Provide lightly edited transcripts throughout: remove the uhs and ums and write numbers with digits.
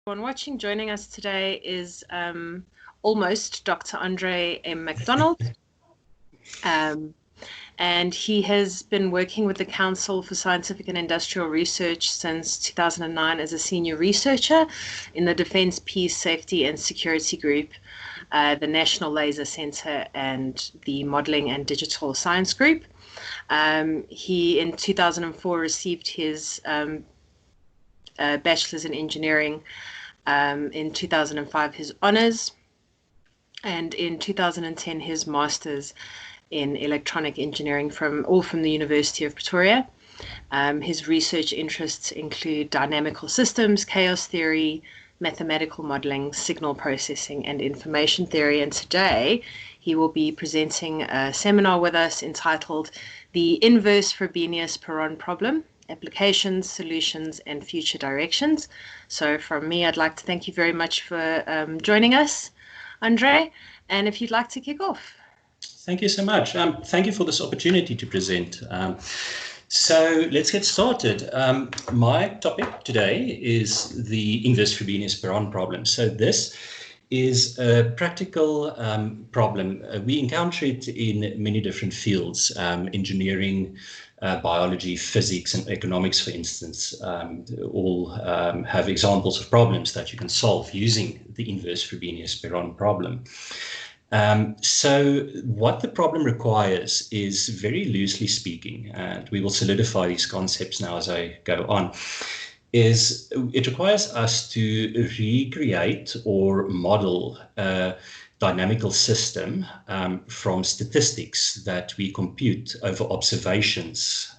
Everyone watching, joining us today is almost Dr. André M. McDonald. And he has been working with the Council for Scientific and Industrial Research since 2009 as a senior researcher in the Defence, Peace, Safety and Security Group, the National Laser Centre and the Modelling and Digital Science Group. He, in 2004, received his Bachelor's in Engineering, in 2005 his honours, and in 2010 his Master's in Electronic Engineering from the University of Pretoria. His research interests include dynamical systems, chaos theory, mathematical modelling, signal processing and information theory, and today he will be presenting a seminar with us entitled The Inverse Frobenius-Perron Problem, Applications, Solutions, and Future Directions. So from me, I'd like to thank you very much for joining us, André, and if you'd like to kick off. Thank you so much. Thank you for this opportunity to present. So let's get started. My topic today is the inverse Frobenius-Perron problem. So this is a practical problem. We encounter it in many different fields, engineering, biology, physics, and economics, for instance, all have examples of problems that you can solve using the inverse Frobenius-Perron problem. So what the problem requires is, very loosely speaking, and we will solidify these concepts now as I go on, is it requires us to recreate or model a dynamical system from statistics that we compute over observations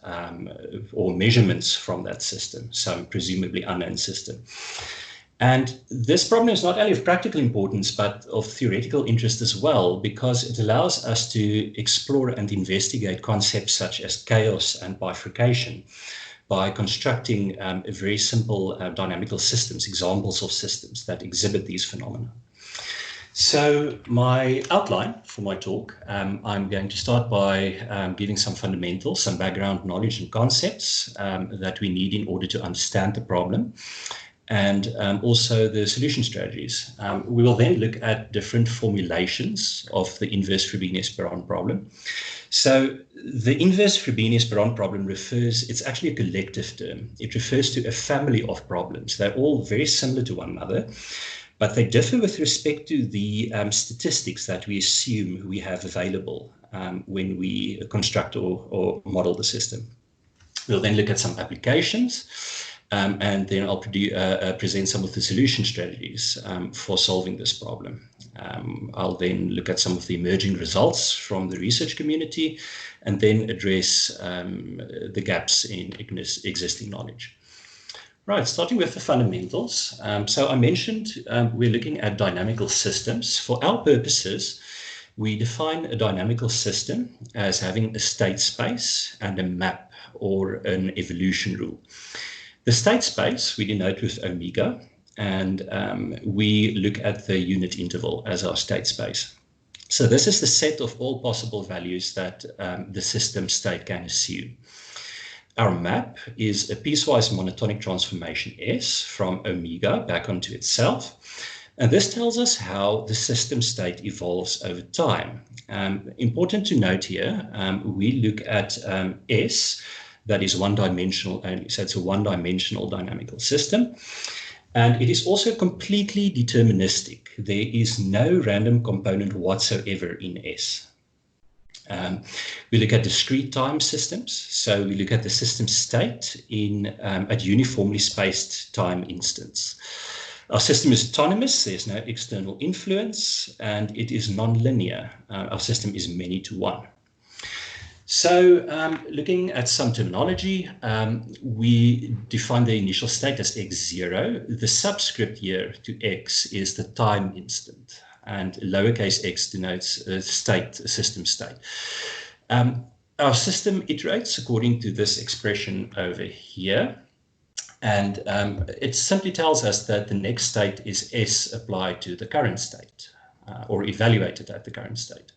or measurements from that system, some presumably unknown system. And this problem is not only of practical importance, but of theoretical interest as well, because it allows us to explore and investigate concepts such as chaos and bifurcation by constructing very simple dynamical systems, examples of systems that exhibit these phenomena. So my outline for my talk, I'm going to start by giving some fundamentals, some background knowledge and concepts that we need in order to understand the problem, and also the solution strategies. We will then look at different formulations of the inverse Frobenius-Perron problem. So the inverse Frobenius-Perron problem it's actually a collective term. It refers to a family of problems. They're all very similar to one another, but they differ with respect to the statistics that we assume we have available when we construct or model the system. We'll then look at some applications, and then I'll present some of the solution strategies for solving this problem. I'll then look at some of the emerging results from the research community, and then address the gaps in existing knowledge. Right, starting with the fundamentals. So I mentioned we're looking at dynamical systems. For our purposes, we define a dynamical system as having a state space and a map or an evolution rule. The state space we denote with omega, and we look at the unit interval as our state space. So this is the set of all possible values that the system state can assume. Our map is a piecewise monotonic transformation S from omega back onto itself. And this tells us how the system state evolves over time. Important to note here, we look at S, that is one-dimensional only. So it's a one-dimensional dynamical system. And it is also completely deterministic. There is no random component whatsoever in S. We look at discrete time systems. So we look at the system state at uniformly spaced time instants. Our system is autonomous. There's no external influence, and it is nonlinear. Our system is many to one. So looking at some terminology, we define the initial state as x0. The subscript here to x is the time instant, and lowercase x denotes a state, a system state. Our system iterates according to this expression over here, and it simply tells us that the next state is S applied to the current state, or evaluated at the current state.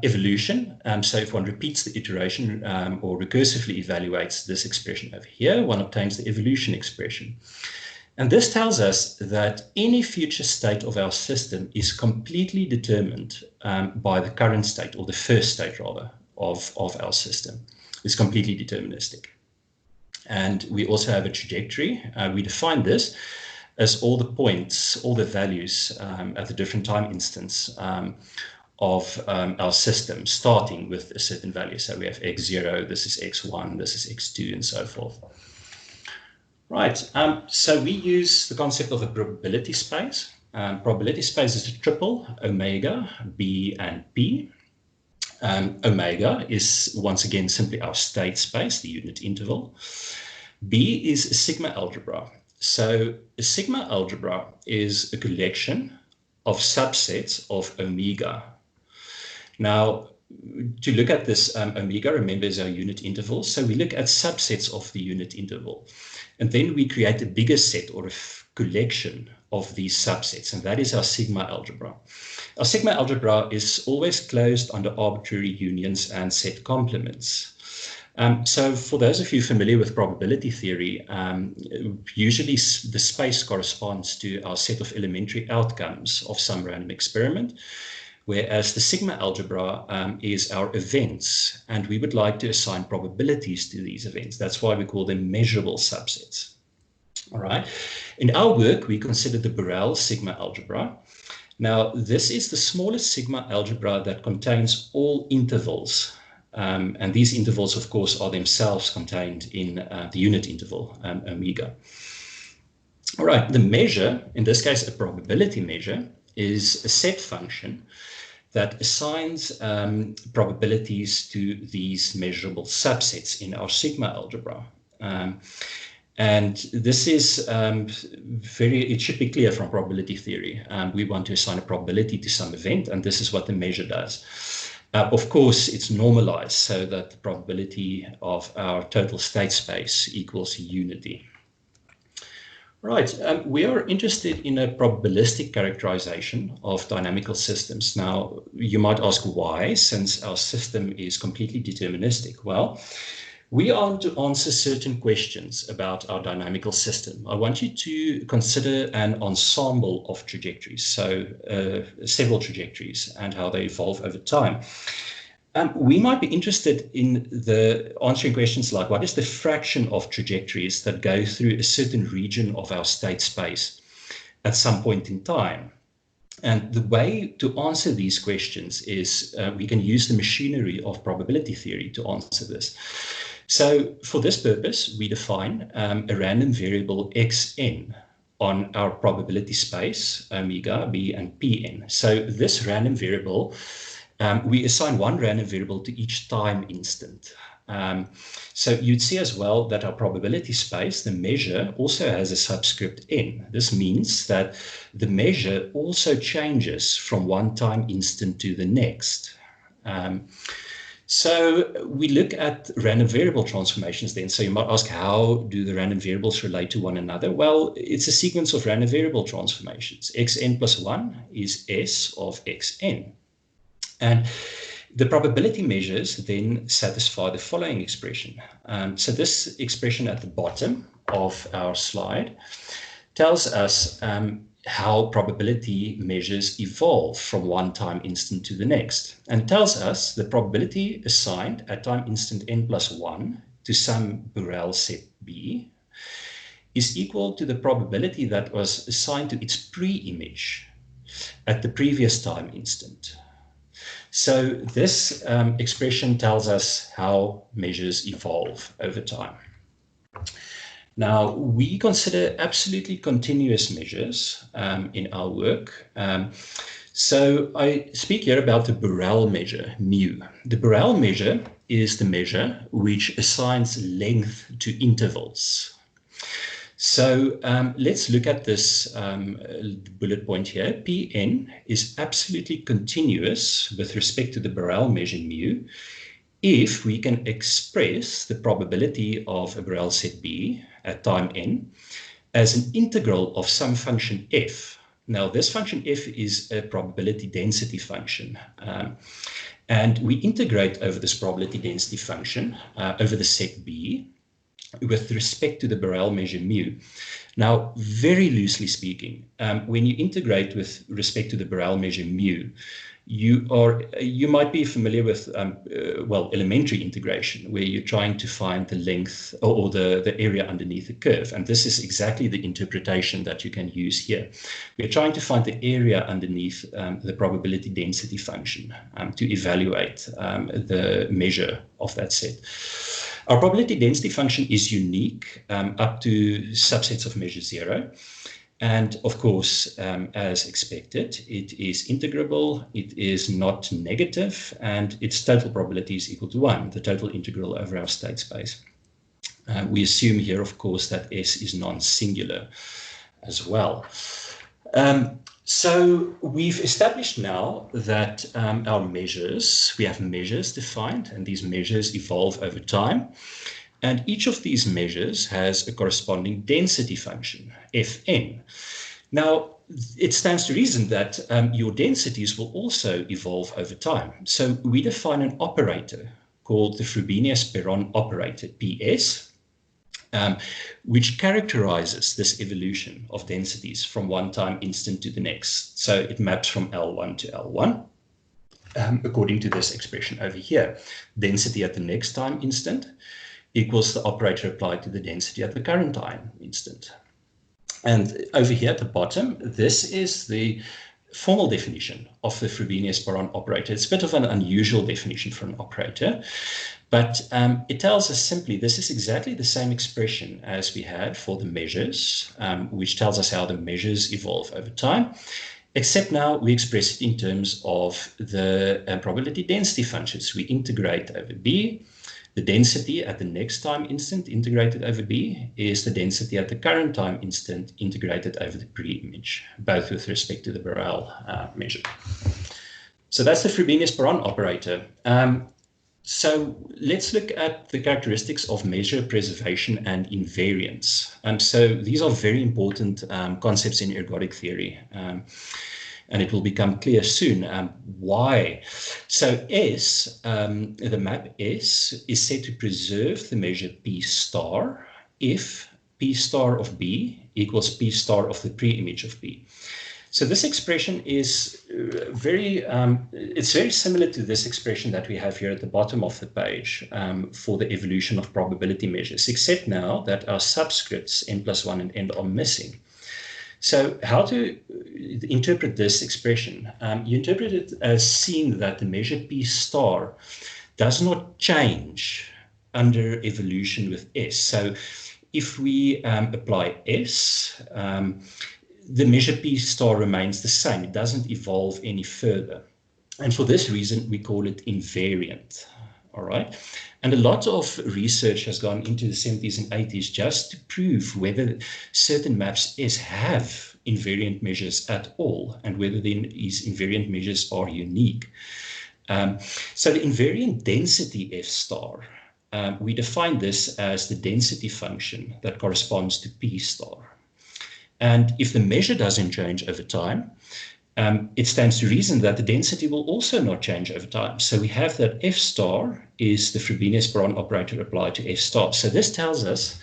Evolution, so if one repeats the iteration or recursively evaluates this expression over here, one obtains the evolution expression. And this tells us that any future state of our system is completely determined by the current state, or the first state rather, of our system. It's completely deterministic. And we also have a trajectory. We define this as all the points, all the values at the different time instance of our system, starting with a certain value. So we have x0, this is x1, this is x2, and so forth. Right, so we use the concept of a probability space. Probability space is a triple, omega, B, and P. Omega is, once again, simply our state space, the unit interval. B is a sigma algebra. So a sigma algebra is a collection of subsets of omega. Now, to look at this omega, remember, is our unit interval. So we look at subsets of the unit interval. And then we create a bigger set, or a collection of these subsets, and that is our sigma algebra. Our sigma algebra is always closed under arbitrary unions and set complements. So for those of you familiar with probability theory, usually the space corresponds to our set of elementary outcomes of some random experiment, whereas the sigma algebra is our events, and we would like to assign probabilities to these events. That's why we call them measurable subsets. All right. In our work, we consider the Borel sigma algebra. Now, this is the smallest sigma algebra that contains all intervals. And these intervals, of course, are themselves contained in the unit interval, omega. All right, the measure, in this case, a probability measure, is a set function that assigns probabilities to these measurable subsets in our sigma algebra. And this is it should be clear from probability theory. We want to assign a probability to some event, and this is what the measure does. Of course, it's normalized so that the probability of our total state space equals unity. Right, we are interested in a probabilistic characterization of dynamical systems. Now, you might ask why, since our system is completely deterministic. Well, we want to answer certain questions about our dynamical system. I want you to consider an ensemble of trajectories, so several trajectories and how they evolve over time. We might be interested in answering questions like, what is the fraction of trajectories that go through a certain region of our state space at some point in time? And the way to answer these questions is we can use the machinery of probability theory to answer this. So for this purpose, we define a random variable xn on our probability space, omega, b, and Pn. So this random variable, we assign one random variable to each time instant. So you'd see as well that our probability space, the measure, also has a subscript n. This means that the measure also changes from one time instant to the next. So we look at random variable transformations then. So you might ask, how do the random variables relate to one another? Well, it's a sequence of random variable transformations. Xn plus 1 is S of Xn. And the probability measures then satisfy the following expression. So this expression at the bottom of our slide tells us how probability measures evolve from one time instant to the next. And it tells us the probability assigned at time instant n plus 1 to some Borel set B is equal to the probability that was assigned to its pre-image at the previous time instant. So this expression tells us how measures evolve over time. Now, we consider absolutely continuous measures in our work. So I speak here about the Borel measure, mu. The Borel measure is the measure which assigns length to intervals. So let's look at this bullet point here. Pn is absolutely continuous with respect to the Borel measure mu if we can express the probability of a Borel set B at time n as an integral of some function f. Now, this function f is a probability density function. And we integrate over this probability density function over the set B. with respect to the Borel measure mu. Now, very loosely speaking, when you integrate with respect to the Borel measure mu, you might be familiar with well, elementary integration, where you're trying to find the length or the area underneath the curve, and this is exactly the interpretation that you can use here. We're trying to find the area underneath the probability density function to evaluate the measure of that set. Our probability density function is unique up to subsets of measure 0. And of course, as expected, it is integrable, it is not negative, and its total probability is equal to 1, the total integral over our state space. We assume here, of course, that S is non-singular as well. So we've established now that our measures, we have measures defined, and these measures evolve over time. And each of these measures has a corresponding density function, Fn. Now, it stands to reason that your densities will also evolve over time. So we define an operator called the Frobenius-Perron operator, Ps, which characterizes this evolution of densities from one time instant to the next. So it maps from L1 to L1, according to this expression over here. Density at the next time instant equals the operator applied to the density at the current time instant. And over here at the bottom, this is the formal definition of the Frobenius-Perron operator. It's a bit of an unusual definition for an operator, but it tells us simply this is exactly the same expression as we had for the measures, which tells us how the measures evolve over time, except now we express it in terms of the probability density functions. We integrate over B. The density at the next time instant integrated over B is the density at the current time instant integrated over the pre-image, both with respect to the Borel measure. So that's the Frobenius-Perron operator. So let's look at the characteristics of measure preservation and invariance. So these are very important concepts in ergodic theory. And it will become clear soon why. So S, the map S, is said to preserve the measure P star if P star of B equals P star of the pre-image of B. So this expression is it's very similar to this expression that we have here at the bottom of the page for the evolution of probability measures, except now that our subscripts n+1 and n are missing. So how to interpret this expression? You interpret it as seeing that the measure P star does not change under evolution with S. So if we apply S, the measure P star remains the same. It doesn't evolve any further. And for this reason, we call it invariant. All right. And a lot of research has gone into the 70s and 80s just to prove whether certain maps S have invariant measures at all and whether these invariant measures are unique. So the invariant density F star, we define this as the density function that corresponds to P star. And if the measure doesn't change over time, it stands to reason that the density will also not change over time. So we have that F star is the Frobenius-Perron operator applied to F star. So this tells us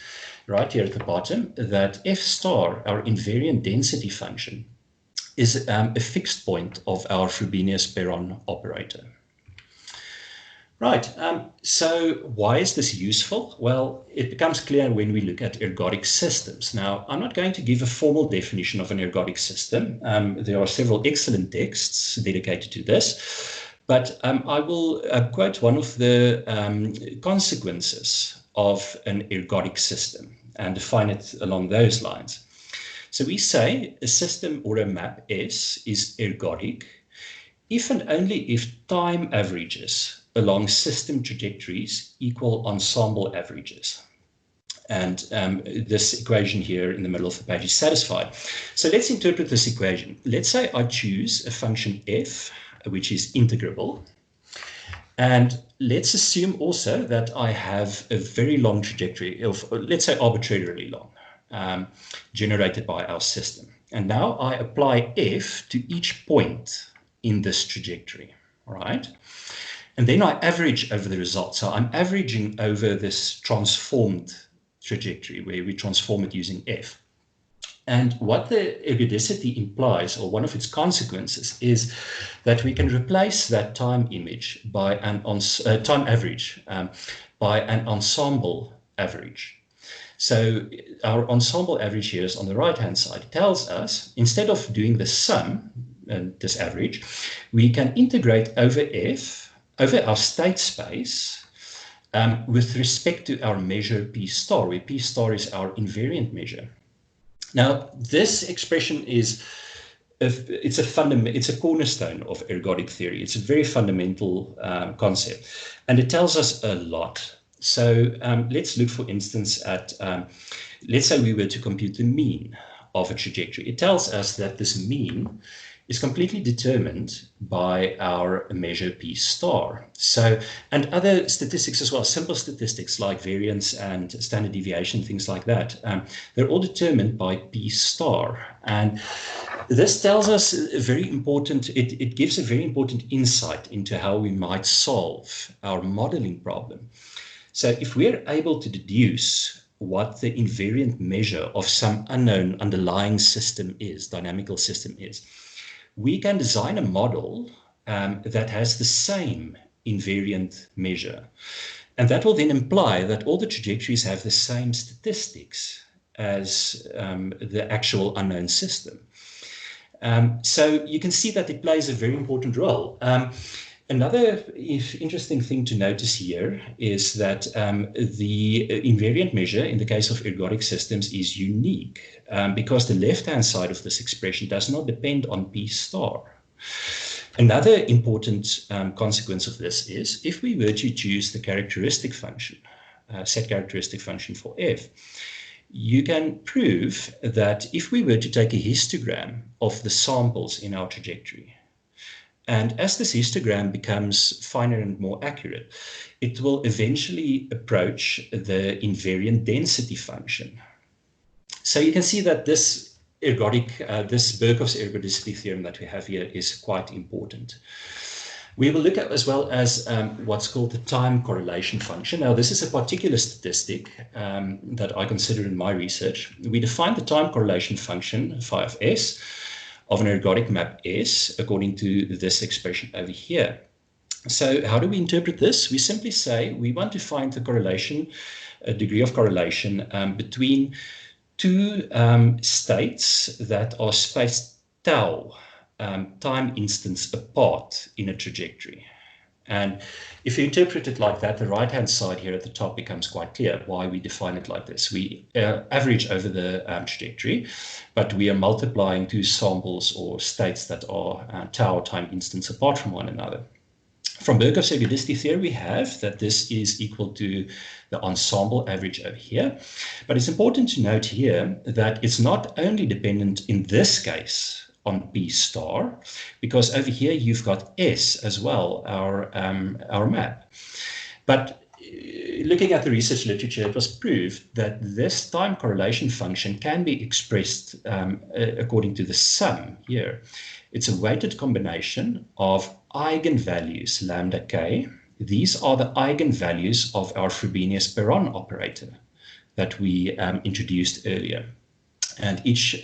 right here at the bottom that F star, our invariant density function, is a fixed point of our Frobenius-Perron operator. Right, so why is this useful? Well, it becomes clear when we look at ergodic systems. Now, I'm not going to give a formal definition of an ergodic system. There are several excellent texts dedicated to this, but I will quote one of the consequences of an ergodic system and define it along those lines. So we say a system or a map S is ergodic if and only if time averages along system trajectories equal ensemble averages. And this equation here in the middle of the page is satisfied. So let's interpret this equation. Let's say I choose a function f, which is integrable. And let's assume also that I have a very long trajectory of, let's say, arbitrarily long, generated by our system. And now I apply f to each point in this trajectory, all right? And then I average over the result. So I'm averaging over this transformed trajectory where we transform it using f. And what the ergodicity implies, or one of its consequences, is that we can replace that time image by an time average by an ensemble average. So our ensemble average here is on the right-hand side. It tells us, instead of doing the sum, this average, we can integrate over f, over our state space, with respect to our measure P star, where P star is our invariant measure. Now, this expression is it's a cornerstone of ergodic theory. It's a very fundamental concept, and it tells us a lot. So let's look, for instance, at let's say we were to compute the mean of a trajectory. It tells us that this mean is completely determined by our measure P star. So, and other statistics as well, simple statistics like variance and standard deviation, things like that, they're all determined by P star. And this tells us a very important, it gives a very important insight into how we might solve our modeling problem. So if we're able to deduce what the invariant measure of some unknown underlying system is, dynamical system is, we can design a model that has the same invariant measure. And that will then imply that all the trajectories have the same statistics as the actual unknown system. So you can see that it plays a very important role. Another interesting thing to notice here is that the invariant measure in the case of ergodic systems is unique because the left-hand side of this expression does not depend on P star. Another important consequence of this is if we were to choose the characteristic function, set characteristic function for f, you can prove that if we were to take a histogram of the samples in our trajectory, and as this histogram becomes finer and more accurate, it will eventually approach the invariant density function. So you can see that this this Birkhoff's ergodicity theorem that we have here is quite important. We will look at as well as what's called the time correlation function. Now, this is a particular statistic that I consider in my research. We define the time correlation function, phi of s, of an ergodic map S according to this expression over here. So how do we interpret this? We simply say we want to find the correlation, a degree of correlation between two states that are spaced tau, time instants apart in a trajectory. And if you interpret it like that, the right-hand side here at the top becomes quite clear why we define it like this. We average over the trajectory, but we are multiplying two samples or states that are tau time instants apart from one another. From Birkhoff's ergodicity theory, we have that this is equal to the ensemble average over here. But it's important to note here that it's not only dependent in this case on P star, because over here you've got S as well, our map. But looking at the research literature, it was proved that this time correlation function can be expressed according to the sum here. It's a weighted combination of eigenvalues lambda k. These are the eigenvalues of our Frobenius-Perron operator that we introduced earlier. And each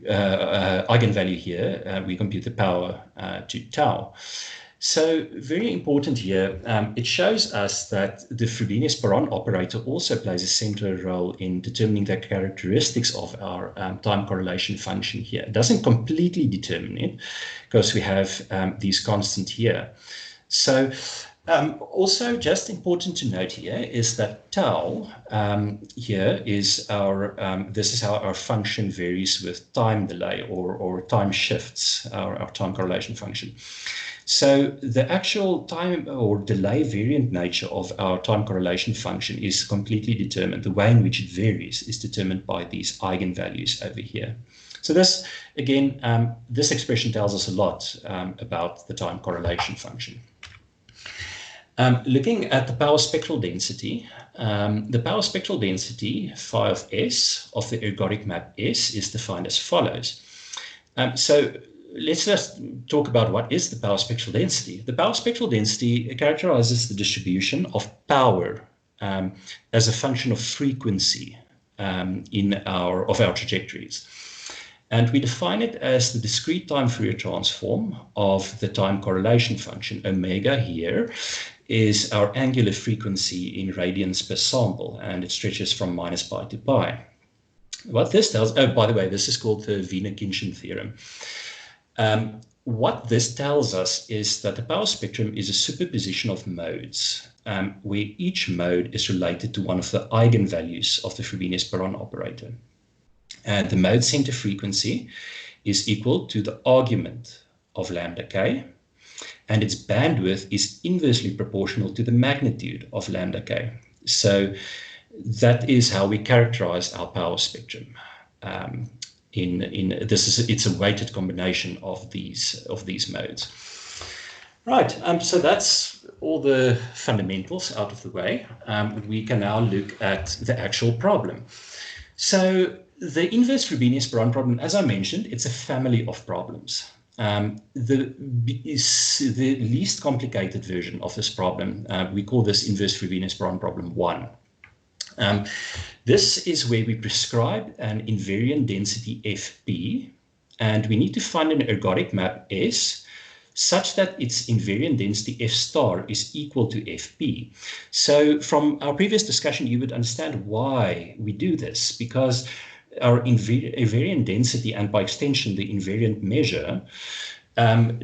eigenvalue here, we compute the power to tau. So very important here, it shows us that the Frobenius-Perron operator also plays a central role in determining the characteristics of our time correlation function here. It doesn't completely determine it because we have these constants here. So also just important to note here is that tau here is our, this is how our function varies with time delay or time shifts, our time correlation function. So the actual time or delay variant nature of our time correlation function is completely determined. The way in which it varies is determined by these eigenvalues over here. So this, again, this expression tells us a lot about the time correlation function. Looking at the power spectral density, phi of S of the ergodic map S is defined as follows. So let's just talk about what is the power spectral density. The power spectral density characterizes the distribution of power as a function of frequency of our trajectories. And we define it as the discrete time Fourier transform of the time correlation function. Omega here is our angular frequency in radians per sample, and it stretches from -pi to pi. What this tells, oh, by the way, this is called the Wiener-Khinchin theorem. What this tells us is that the power spectrum is a superposition of modes, where each mode is related to one of the eigenvalues of the Frobenius-Perron operator. And the mode center frequency is equal to the argument of lambda k, and its bandwidth is inversely proportional to the magnitude of lambda k. So that is how we characterize our power spectrum. It's a weighted combination of these modes. Right, so that's all the fundamentals out of the way. We can now look at the actual problem. So the inverse Frobenius-Perron problem, as I mentioned, it's a family of problems. The least complicated version of this problem, we call this inverse Frobenius-Perron problem 1. This is where we prescribe an invariant density Fp, and we need to find an ergodic map S such that its invariant density F star is equal to Fp. So from our previous discussion, you would understand why we do this, because our invariant density, and by extension the invariant measure,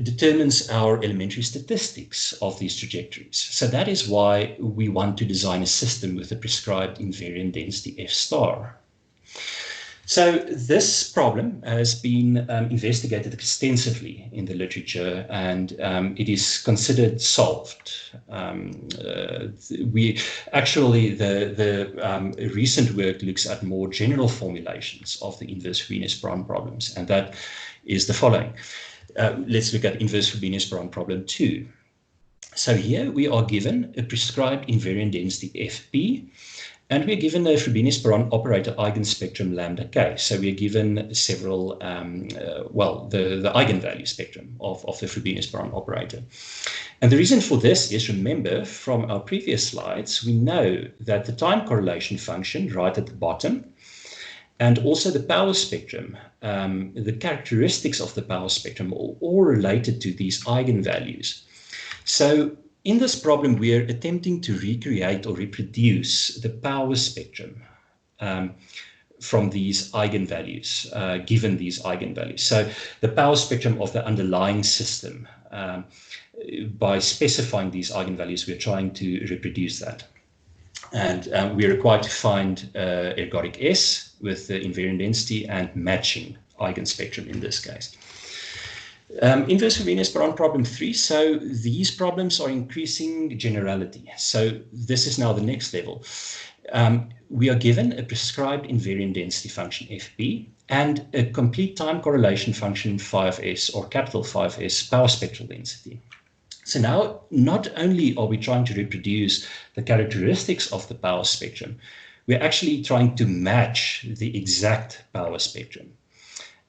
determines our elementary statistics of these trajectories. So that is why we want to design a system with a prescribed invariant density F star. So this problem has been investigated extensively in the literature, and it is considered solved. The recent work looks at more general formulations of the inverse Frobenius-Perron problems, and that is the following. Let's look at inverse Frobenius-Perron problem 2. So here we are given a prescribed invariant density Fp, and we are given a Frobenius-Perron operator eigenspectrum lambda k. So we are given several, the eigenvalue spectrum of the Frobenius-Perron operator. And the reason for this is, remember from our previous slides, we know that the time correlation function right at the bottom, and also the power spectrum, the characteristics of the power spectrum are all related to these eigenvalues. So in this problem, we are attempting to recreate or reproduce the power spectrum from these eigenvalues, given these eigenvalues. So the power spectrum of the underlying system, by specifying these eigenvalues, we're trying to reproduce that. And we're required to find ergodic S with the invariant density and matching eigenspectrum in this case. Inverse Frobenius-Perron problem 3. So these problems are increasing generality. So this is now the next level. We are given a prescribed invariant density function Fp and a complete time correlation function phi of S, or capital Phi of S, power spectral density. So now, not only are we trying to reproduce the characteristics of the power spectrum, we're actually trying to match the exact power spectrum.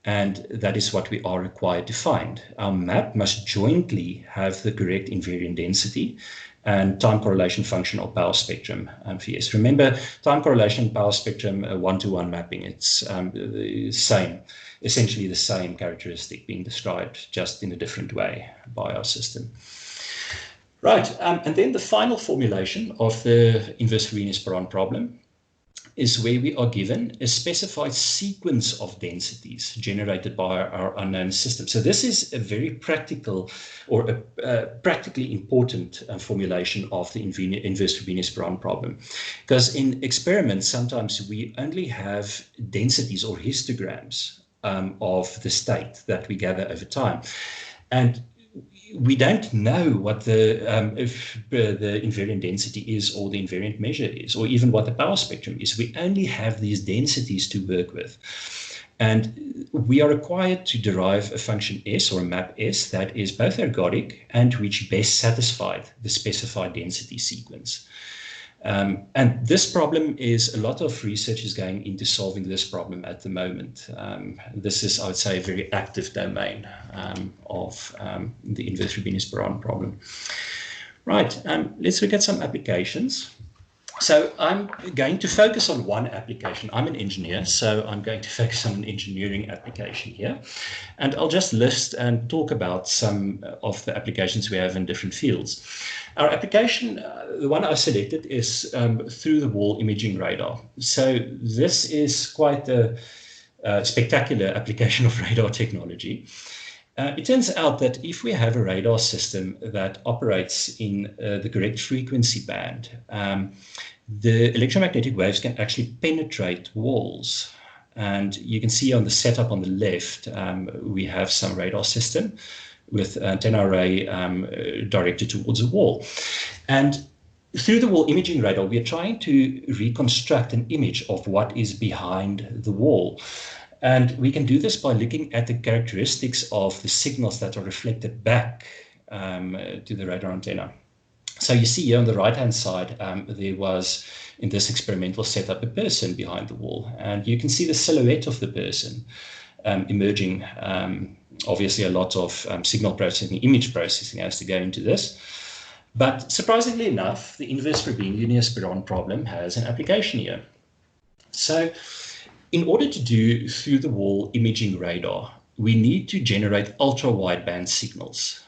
And that is what we are required to find. Our map must jointly have the correct invariant density and time correlation function or power spectrum Phi. Remember, time correlation and power spectrum, one-to-one mapping, it's the same, essentially the same characteristic being described just in a different way by our system. Right, and then the final formulation of the inverse Frobenius-Perron problem is where we are given a specified sequence of densities generated by our unknown system. So this is a very practical, or a practically important formulation of the inverse Frobenius-Perron problem. Because in experiments, sometimes we only have densities or histograms of the state that we gather over time. And we don't know what if the invariant density is, or the invariant measure is, or even what the power spectrum is. We only have these densities to work with. And we are required to derive a function S, or a map S, that is both ergodic and which best satisfied the specified density sequence. And this problem is, a lot of research is going into solving this problem at the moment. This is, I would say, a very active domain of the inverse Frobenius-Perron problem. Right, let's look at some applications. So I'm going to focus on one application. I'm an engineer, so I'm going to focus on an engineering application here. And I'll just list and talk about some of the applications we have in different fields. Our application, the one I've selected, is through-the-wall imaging radar. So this is quite a spectacular application of radar technology. It turns out that if we have a radar system that operates in the correct frequency band, the electromagnetic waves can actually penetrate walls. And you can see on the setup on the left, we have some radar system with antenna array directed towards a wall. And through the wall imaging radar, we are trying to reconstruct an image of what is behind the wall. And we can do this by looking at the characteristics of the signals that are reflected back to the radar antenna. So you see here on the right-hand side, there was, in this experimental setup, a person behind the wall. And you can see the silhouette of the person emerging. Obviously, a lot of signal processing, image processing has to go into this. But surprisingly enough, the Inverse Frobenius-Perron problem has an application here. So in order to do through-the-wall imaging radar, we need to generate ultra-wideband signals.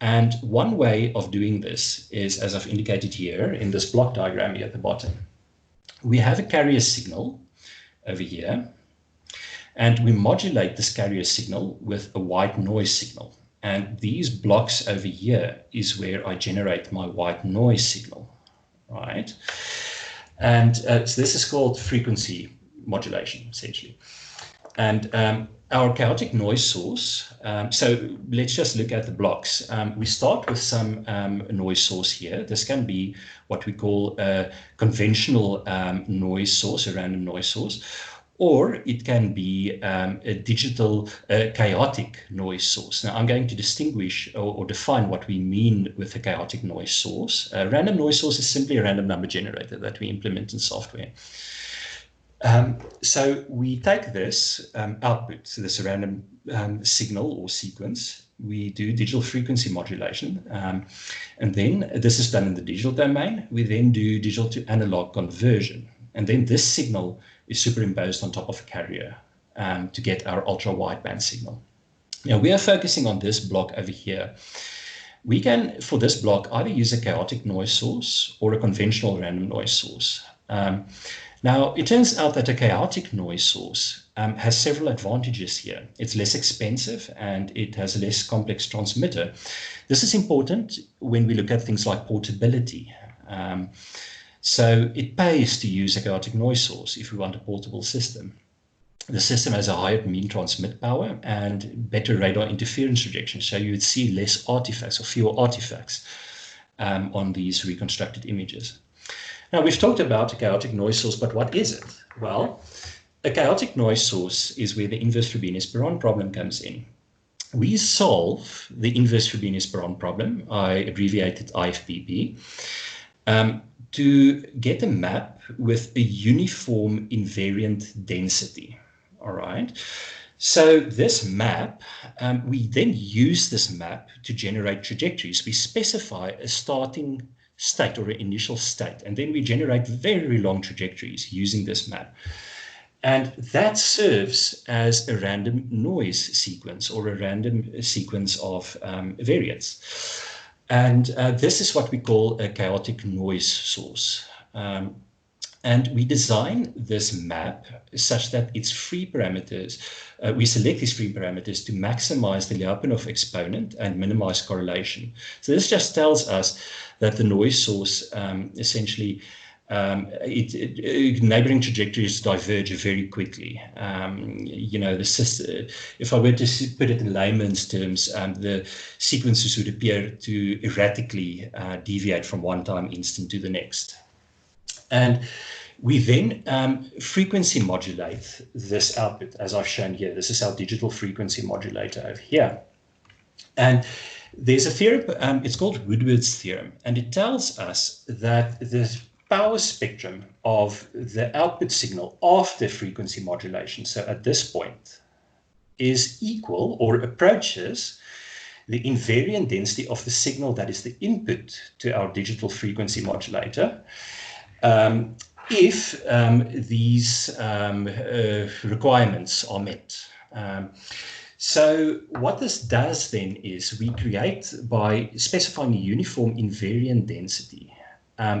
And one way of doing this is, as I've indicated here in this block diagram here at the bottom. We have a carrier signal over here, and we modulate this carrier signal with a white noise signal. And these blocks over here is where I generate my white noise signal, right? And so this is called frequency modulation, essentially. And our chaotic noise source, so let's just look at the blocks. We start with some noise source here. This can be what we call a conventional noise source, a random noise source, or it can be a digital chaotic noise source. Now I'm going to distinguish or define what we mean with a chaotic noise source. A random noise source is simply a random number generator that we implement in software. So we take this output, so this random signal or sequence, we do digital frequency modulation, and then this is done in the digital domain. We then do digital to analog conversion, and then this signal is superimposed on top of a carrier to get our ultra wideband signal. Now we are focusing on this block over here. We can, for this block, either use a chaotic noise source or a conventional random noise source. Now, it turns out that a chaotic noise source has several advantages here. It's less expensive and it has a less complex transmitter. This is important when we look at things like portability. So it pays to use a chaotic noise source if we want a portable system. The system has a higher mean transmit power and better radar interference rejection, so you would see less artifacts or fewer artifacts on these reconstructed images. Now, we've talked about a chaotic noise source, but what is it? Well, a chaotic noise source is where the inverse Frobenius-Perron problem comes in. We solve the inverse Frobenius-Perron problem, I abbreviated IFPP, to get a map with a uniform invariant density. All right. So this map, we then use this map to generate trajectories. We specify a starting state or an initial state, and then we generate very long trajectories using this map. And that serves as a random noise sequence or a random sequence of variates. And this is what we call a chaotic noise source. And we design this map such that its free parameters, we select these free parameters to maximize the Lyapunov exponent and minimize correlation. So this just tells us that the noise source essentially, neighboring trajectories diverge very quickly. You know, if I were to put it in layman's terms, the sequences would appear to erratically deviate from one time instant to the next. And we then frequency modulate this output, as I've shown here. This is our digital frequency modulator over here. And there's a theorem, it's called Woodward's theorem, and it tells us that the power spectrum of the output signal after frequency modulation, so at this point, is equal or approaches the invariant density of the signal that is the input to our digital frequency modulator. if these requirements are met. So what this does then is we create, by specifying a uniform invariant density,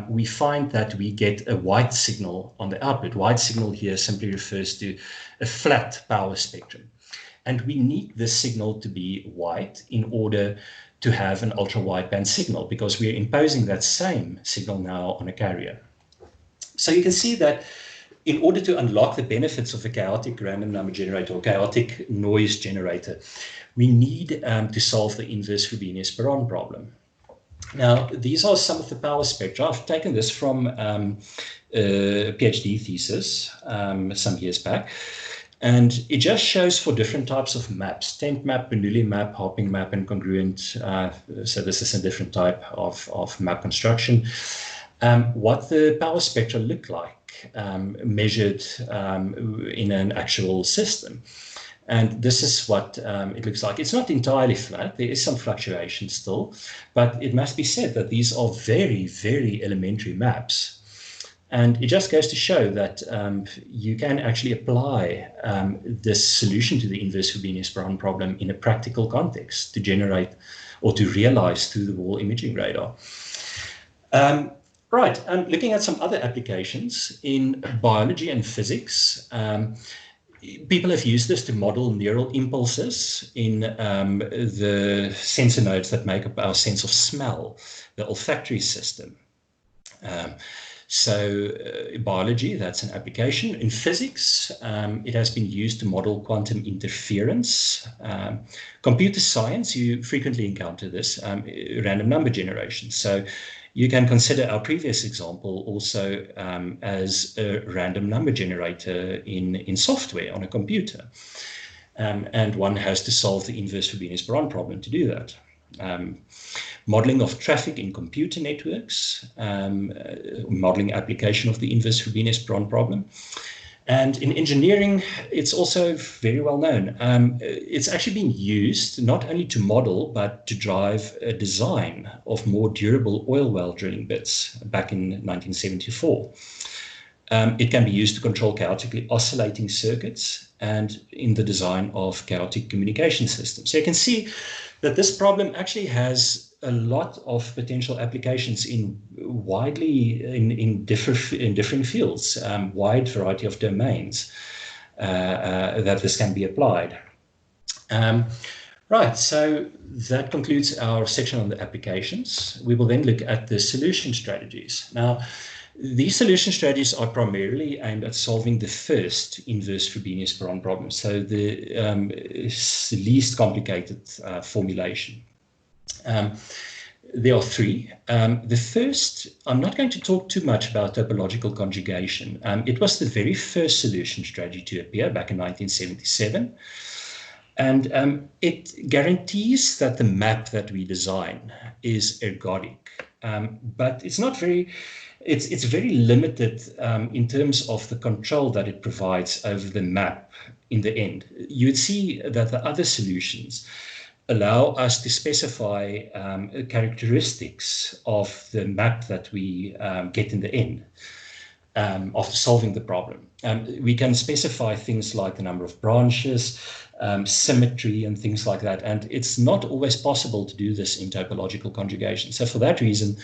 we find that we get a white signal on the output. White signal here simply refers to a flat power spectrum. And we need this signal to be white in order to have an ultra-wideband signal, because we are imposing that same signal now on a carrier. So you can see that in order to unlock the benefits of a chaotic random number generator or chaotic noise generator, we need to solve the inverse Frobenius-Perron problem. Now, these are some of the power spectra. I've taken this from a PhD thesis some years back. And it just shows for different types of maps: temp map, Bernoulli map, hopping map, and congruent. So this is a different type of map construction. What the power spectra look like measured in an actual system. And this is what it looks like. It's not entirely flat. There is some fluctuation still, but it must be said that these are very, very elementary maps. And it just goes to show that you can actually apply this solution to the inverse Frobenius-Perron problem in a practical context to generate or to realize through-the-wall imaging radar. Right, and looking at some other applications in biology and physics, people have used this to model neural impulses in the sensor nodes that make up our sense of smell, the olfactory system. So biology, that's an application. In physics, it has been used to model quantum interference. Computer science, you frequently encounter this, random number generation. So you can consider our previous example also as a random number generator in software on a computer. And one has to solve the inverse Frobenius-Perron problem to do that. Modeling of traffic in computer networks, modeling application of the inverse Frobenius-Perron problem. And in engineering, it's also very well known. It's actually been used not only to model, but to drive a design of more durable oil well drilling bits back in 1974. It can be used to control chaotically oscillating circuits and in the design of chaotic communication systems. So you can see that this problem actually has a lot of potential applications in different fields, wide variety of domains that this can be applied. Right, so that concludes our section on the applications. We will then look at the solution strategies. Now, these solution strategies are primarily aimed at solving the first inverse Frobenius-Perron problem, so the least complicated formulation. There are three. The first, I'm not going to talk too much about topological conjugation. It was the very first solution strategy to appear back in 1977. And it guarantees that the map that we design is ergodic. But it's not very, it's very limited in terms of the control that it provides over the map in the end. You would see that the other solutions allow us to specify characteristics of the map that we get in the end after solving the problem. We can specify things like the number of branches, symmetry, and things like that. And it's not always possible to do this in topological conjugation. So for that reason,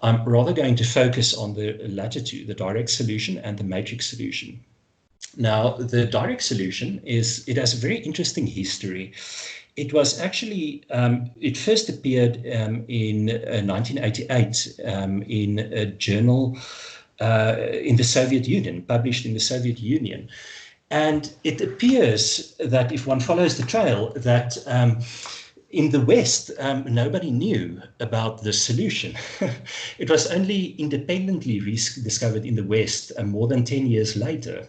I'm rather going to focus on the latter two, the direct solution and the matrix solution. Now, the direct solution it has a very interesting history. It was actually, it first appeared in 1988 in a journal in the Soviet Union, published in the Soviet Union. And it appears that if one follows the trail, that in the West, nobody knew about the solution. It was only independently discovered in the West more than 10 years later.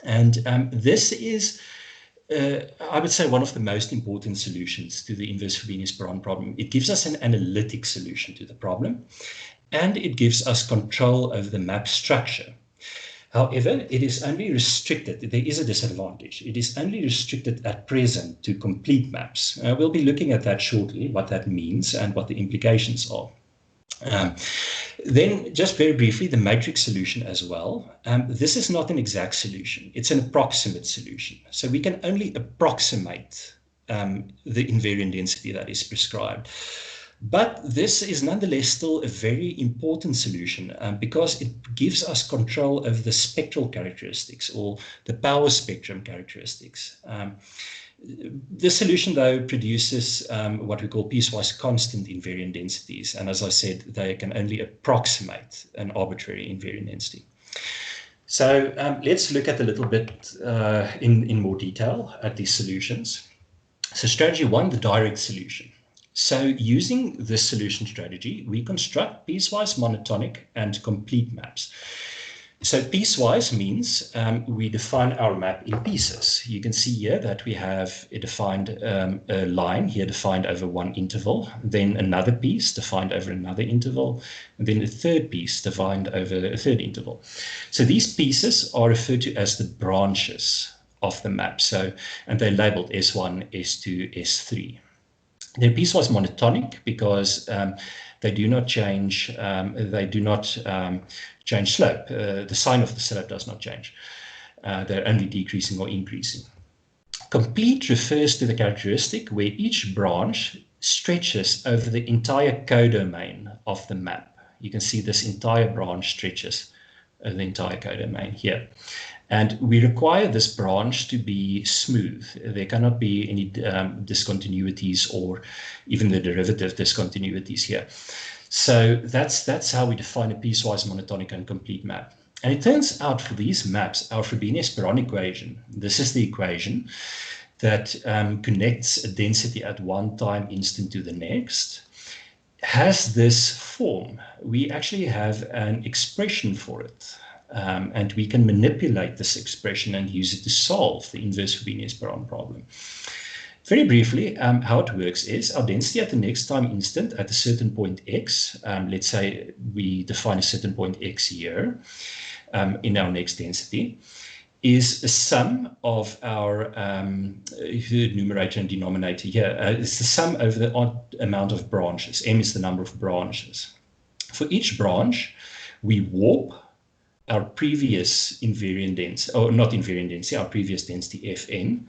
And this is, I would say, one of the most important solutions to the inverse Frobenius-Perron problem. It gives us an analytic solution to the problem, and it gives us control over the map structure. However, it is only restricted. There is a disadvantage. It is only restricted at present to complete maps. We'll be looking at that shortly, what that means and what the implications are. Then just very briefly, the matrix solution as well. This is not an exact solution. It's an approximate solution. So we can only approximate the invariant density that is prescribed. But this is nonetheless still a very important solution because it gives us control over the spectral characteristics or the power spectrum characteristics. The solution, though, produces what we call piecewise constant invariant densities. And as I said, they can only approximate an arbitrary invariant density. So let's look at a little bit in more detail at these solutions. So strategy one, the direct solution. So using this solution strategy, we construct piecewise monotonic and complete maps. So piecewise means we define our map in pieces. You can see here that we have a defined a line here defined over one interval, then another piece defined over another interval, and then a third piece defined over a third interval. So these pieces are referred to as the branches of the map. So, and they're labeled S1, S2, S3. They're piecewise monotonic because they do not change. Change slope. The sign of the slope does not change. They're only decreasing or increasing. Complete refers to the characteristic where each branch stretches over the entire codomain of the map. You can see this entire branch stretches over the entire codomain here. And we require this branch to be smooth. There cannot be any discontinuities or even the derivative discontinuities here. So that's how we define a piecewise monotonic and complete map. And it turns out for these maps, our Frobenius-Perron equation, this is the equation that connects a density at one time instant to the next, has this form. We actually have an expression for it. And we can manipulate this expression and use it to solve the inverse Frobenius-Perron problem. Very briefly, how it works is our density at the next time instant at a certain point x, let's say we define a certain point x here in our next density, is a sum of our numerator and denominator here. It's the sum over the odd amount of branches. M is the number of branches. For each branch, we warp our previous invariant density, or not invariant density, our previous density Fn,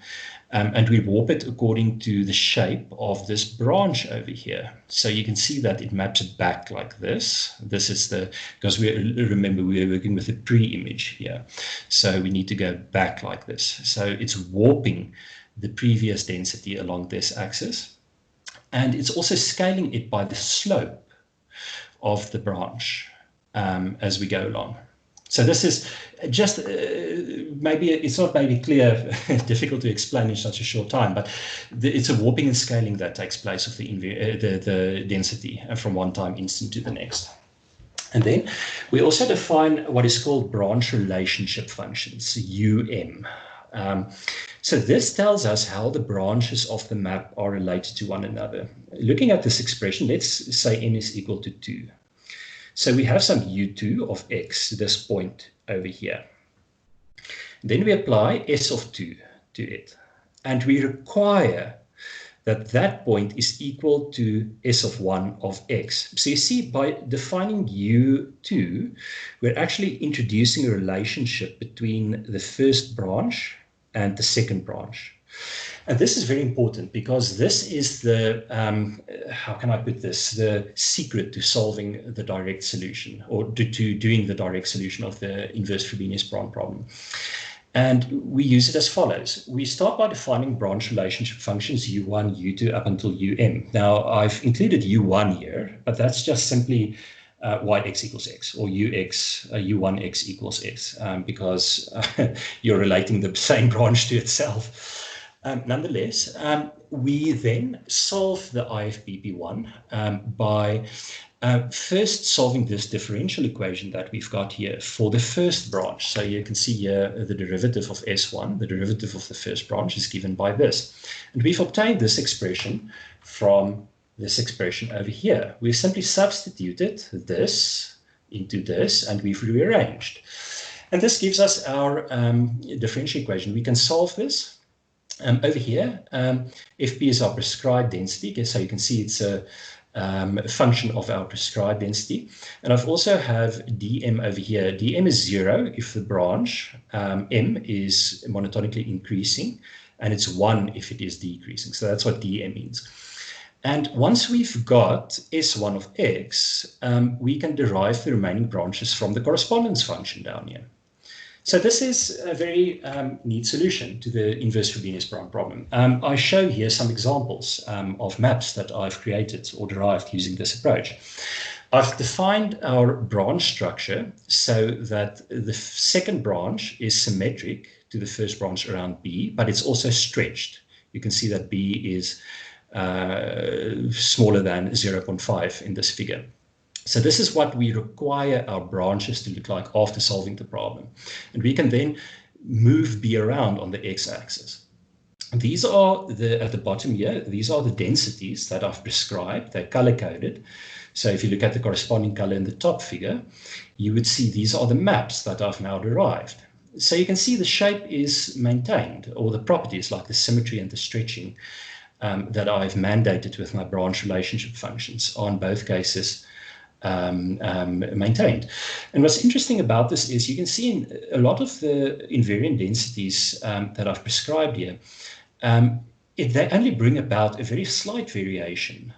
and we warp it according to the shape of this branch over here. So you can see that it maps it back like this. This is the, because remember we are working with a pre-image here. So we need to go back like this. So it's warping the previous density along this axis. And it's also scaling it by the slope of the branch as we go along. So this is just maybe it's not maybe clear, difficult to explain in such a short time, but it's a warping and scaling that takes place of the density from one time instant to the next. And then we also define what is called branch relationship functions, UM. So this tells us how the branches of the map are related to one another. Looking at this expression, let's say n is equal to 2. So we have some u2 of x, this point over here. Then we apply s of 2 to it. And we require that that point is equal to s of 1 of x. So you see, by defining u2, we're actually introducing a relationship between the first branch and the second branch. And this is very important because this is the, how can I put this, the secret to solving the direct solution, or to doing the direct solution of the inverse Frobenius-Perron problem. And we use it as follows. We start by defining branch relationship functions u1, u2 up until um. Now I've included u1 here, but that's just simply yx equals x, or u1x equals x, because you're relating the same branch to itself. Nonetheless, we then solve the IFPP one by first solving this differential equation that we've got here for the first branch. So you can see here the derivative of S1, the derivative of the first branch is given by this. And we've obtained this expression from this expression over here. We simply substituted this into this and we've rearranged. And this gives us our differential equation. We can solve this. Over here, FP is our prescribed density. Okay, so you can see it's a function of our prescribed density. And I've also have dm over here. Dm is 0 if the branch m is monotonically increasing, and it's 1 if it is decreasing. So that's what dm means. And once we've got S1 of x, we can derive the remaining branches from the correspondence function down here. So this is a very neat solution to the inverse Frobenius-Perron problem. I show here some examples of maps that I've created or derived using this approach. I've defined our branch structure so that the second branch is symmetric to the first branch around B, but it's also stretched. You can see that B is smaller than 0.5 in this figure. So this is what we require our branches to look like after solving the problem. And we can then move B around on the x-axis. These are at the bottom here, these are the densities that I've prescribed. They're color-coded. So if you look at the corresponding color in the top figure, you would see these are the maps that I've now derived. So you can see the shape is maintained, or the properties like the symmetry and the stretching that I've mandated with my branch relationship functions are in both cases maintained. And what's interesting about this is you can see in a lot of the invariant densities that I've prescribed here, they only bring about a very slight variation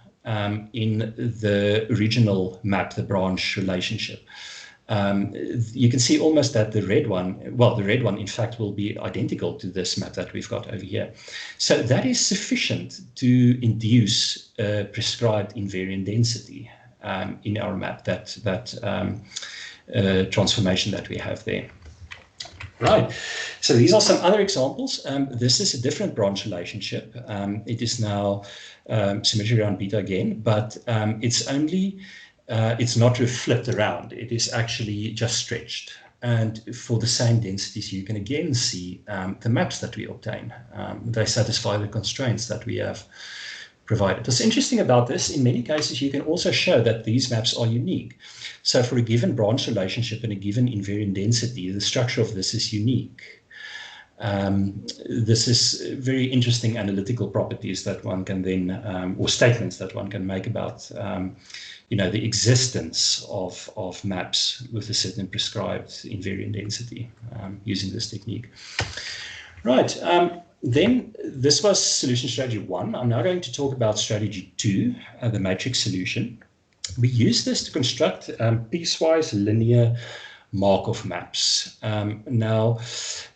in the original map, the branch relationship. You can see almost that the red one in fact will be identical to this map that we've got over here. So that is sufficient to induce a prescribed invariant density in our map, that transformation that we have there. Right, so these are some other examples. This is a different branch relationship. It is now symmetry around beta again, but it's not flipped around. It is actually just stretched. And for the same densities, you can again see the maps that we obtain. They satisfy the constraints that we have provided. What's interesting about this, in many cases, you can also show that these maps are unique. So for a given branch relationship and a given invariant density, the structure of this is unique. This is very interesting analytical properties that one can then, or statements that one can make about the existence of maps with a certain prescribed invariant density using this technique. Right. Then this was solution strategy 1. I'm now going to talk about strategy 2, the matrix solution. We use this to construct piecewise linear Markov maps. Now,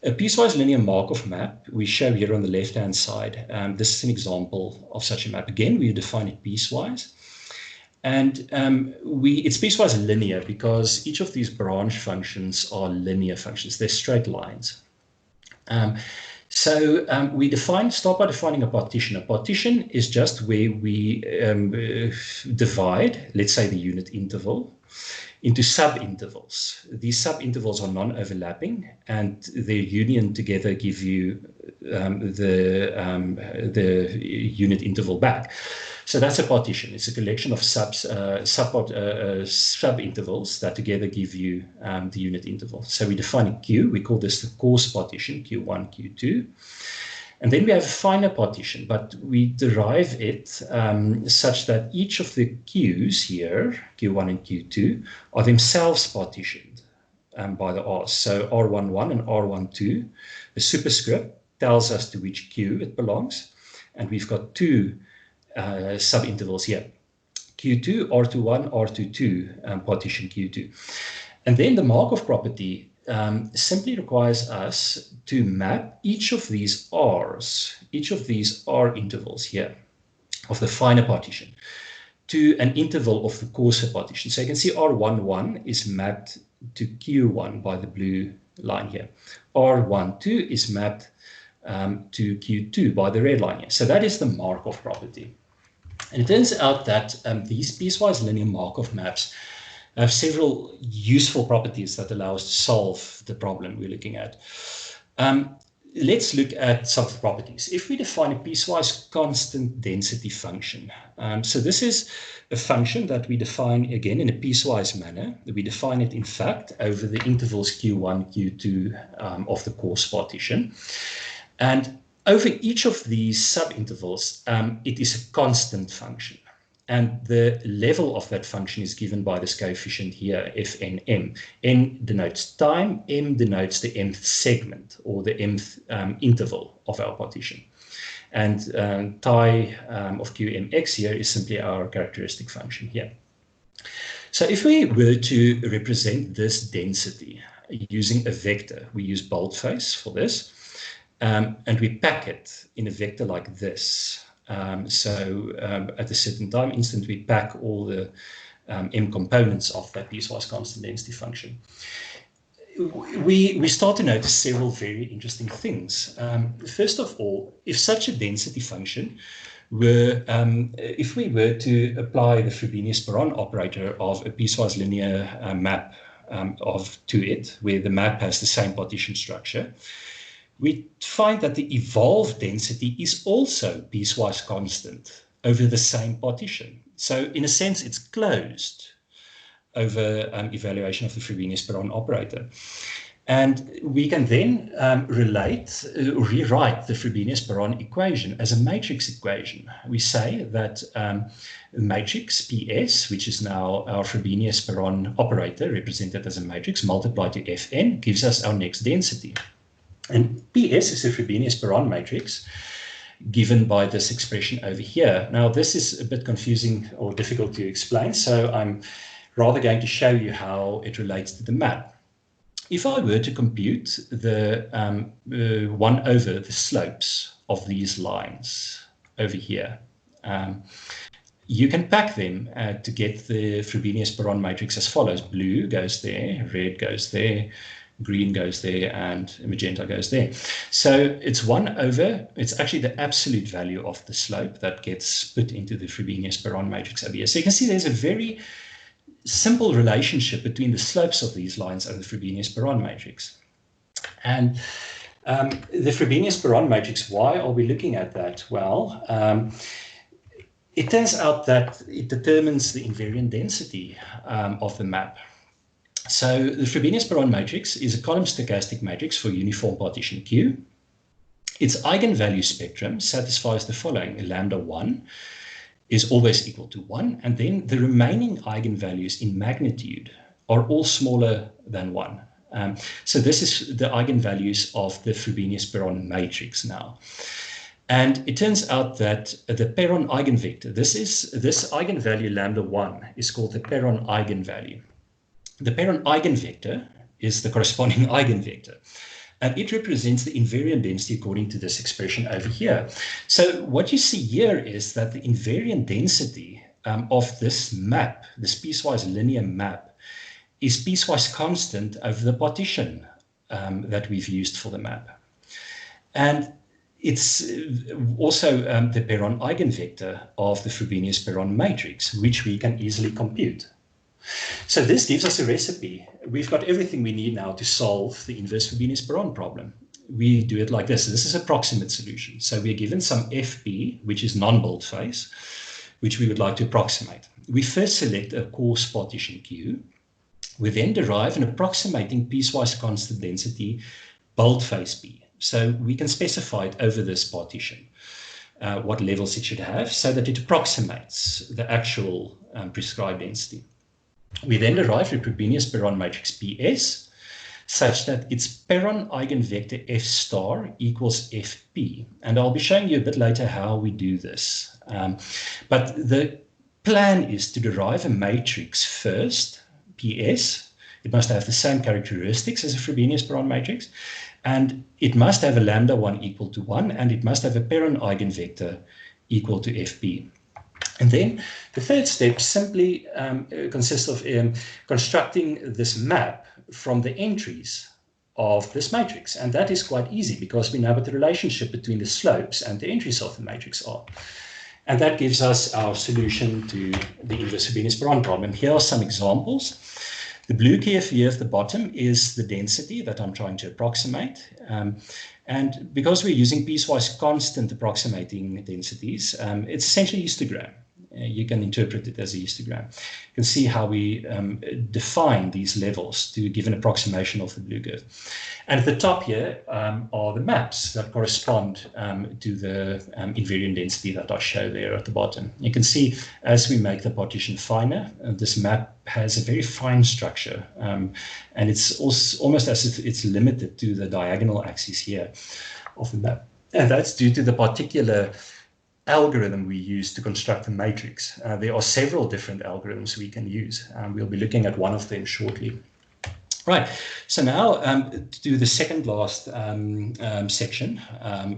a piecewise linear Markov map we show here on the left-hand side. This is an example of such a map. Again, we define it piecewise. And it's piecewise linear because each of these branch functions are linear functions. They're straight lines. So we start by defining a partition. A partition is just where we divide, let's say, the unit interval into sub-intervals. These sub-intervals are non-overlapping, and their union together give you the unit interval back. So that's a partition. It's a collection of sub-intervals that together give you the unit interval. So we define a Q. We call this the coarse partition, Q1, Q2. And then we have a finer partition, but we derive it such that each of the Qs here, Q1 and Q2, are themselves partitioned by the R's. So R11 and R12, the superscript tells us to which Q it belongs. And we've got two sub-intervals here, Q2, R21, R22, partition Q2. And then the Markov property simply requires us to map each of these R's, each of these R intervals here of the finer partition to an interval of the coarser partition. So you can see R11 is mapped to Q1 by the blue line here. R12 is mapped to Q2 by the red line here. So that is the Markov property. And it turns out that these piecewise linear Markov maps have several useful properties that allow us to solve the problem we're looking at. Let's look at some of the properties. If we define a piecewise constant density function, so this is a function that we define again in a piecewise manner. We define it, in fact, over the intervals Q1, Q2 of the coarse partition. And over each of these subintervals, it is a constant function. And the level of that function is given by this coefficient here, Fnm. N denotes time, m denotes the mth segment, or the mth interval of our partition. And tie of Qmx here is simply our characteristic function here. So if we were to represent this density using a vector, we use boldface for this, and we pack it in a vector like this. At a certain time instant, we pack all the m components of that piecewise constant density function. We start to notice several very interesting things. First of all, if such a density function were, if we were to apply the Frobenius-Perron operator of a piecewise linear map to it, where the map has the same partition structure, we find that the evolved density is also piecewise constant over the same partition. So in a sense, it's closed over evaluation of the Frobenius-Perron operator. And we can then rewrite the Frobenius-Perron equation as a matrix equation. We say that matrix PS, which is now our Frobenius-Perron operator represented as a matrix multiplied to Fn, gives us our next density. And PS is a Frobenius-Perron matrix given by this expression over here. Now, this is a bit confusing or difficult to explain, so I'm rather going to show you how it relates to the map. If I were to compute the 1 over the slopes of these lines over here, you can pack them to get the Frobenius-Perron matrix as follows. Blue goes there, red goes there, green goes there, and magenta goes there. So it's 1 over, it's actually the absolute value of the slope that gets put into the Frobenius-Perron matrix over here. So you can see there's a very simple relationship between the slopes of these lines and the Frobenius-Perron matrix. And the Frobenius-Perron matrix, why are we looking at that? Well, it turns out that it determines the invariant density of the map. So the Frobenius-Perron matrix is a column stochastic matrix for uniform partition Q. Its eigenvalue spectrum satisfies the following. Lambda 1 is always equal to 1, and then the remaining eigenvalues in magnitude are all smaller than 1. So this is the eigenvalues of the Frobenius-Perron matrix now. And it turns out that the Perron eigenvector, this eigenvalue lambda 1 is called the Perron eigenvalue. The Perron eigenvector is the corresponding eigenvector, and it represents the invariant density according to this expression over here. So what you see here is that the invariant density of this map, this piecewise linear map, is piecewise constant over the partition that we've used for the map. And it's also the Perron eigenvector of the Frobenius-Perron matrix, which we can easily compute. So this gives us a recipe. We've got everything we need now to solve the inverse Frobenius-Perron problem. We do it like this. This is a approximate solution. So we're given some FP, which is non-boldface, which we would like to approximate. We first select a coarse partition Q. We then derive an approximating piecewise constant density boldface P. So we can specify it over this partition, what levels it should have, so that it approximates the actual prescribed density. We then derive the Frobenius-Perron matrix PS such that its Perron eigenvector F star equals Fp. And I'll be showing you a bit later how we do this. But the plan is to derive a matrix first, PS. It must have the same characteristics as a Frobenius-Perron matrix, and it must have a lambda 1 equal to 1, and it must have a Perron eigenvector equal to Fp. And then the third step simply consists of constructing this map from the entries of this matrix. And that is quite easy because we know what the relationship between the slopes and the entries of the matrix are. And that gives us our solution to the inverse Frobenius-Perron problem. Here are some examples. The blue curve here at the bottom is the density that I'm trying to approximate. And because we're using piecewise constant approximating densities, it's essentially histogram. you can interpret it as a histogram. You can see how we define these levels to give an approximation of the blue curve. And at the top here are the maps that correspond to the invariant density that I show there at the bottom. You can see as we make the partition finer, this map has a very fine structure, and it's also almost as if it's limited to the diagonal axis here of the map. And that's due to the particular algorithm we use to construct the matrix. There are several different algorithms we can use. We'll be looking at one of them shortly. Right, so now to the second last section,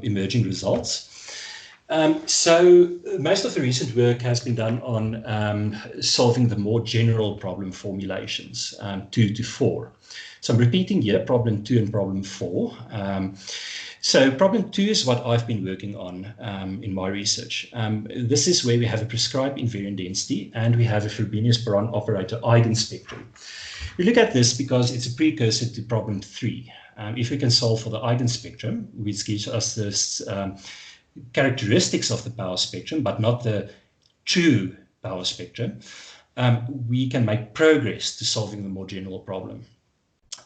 emerging results. So most of the recent work has been done on solving the more general problem formulations, 2 to 4. So I'm repeating here problem 2 and problem 4. So problem 2 is what I've been working on in my research. This is where we have a prescribed invariant density and we have a Frobenius-Perron operator eigenspectrum. We look at this because it's a precursor to problem 3. If we can solve for the eigenspectrum, which gives us this characteristics of the power spectrum, but not the true power spectrum, we can make progress to solving the more general problem.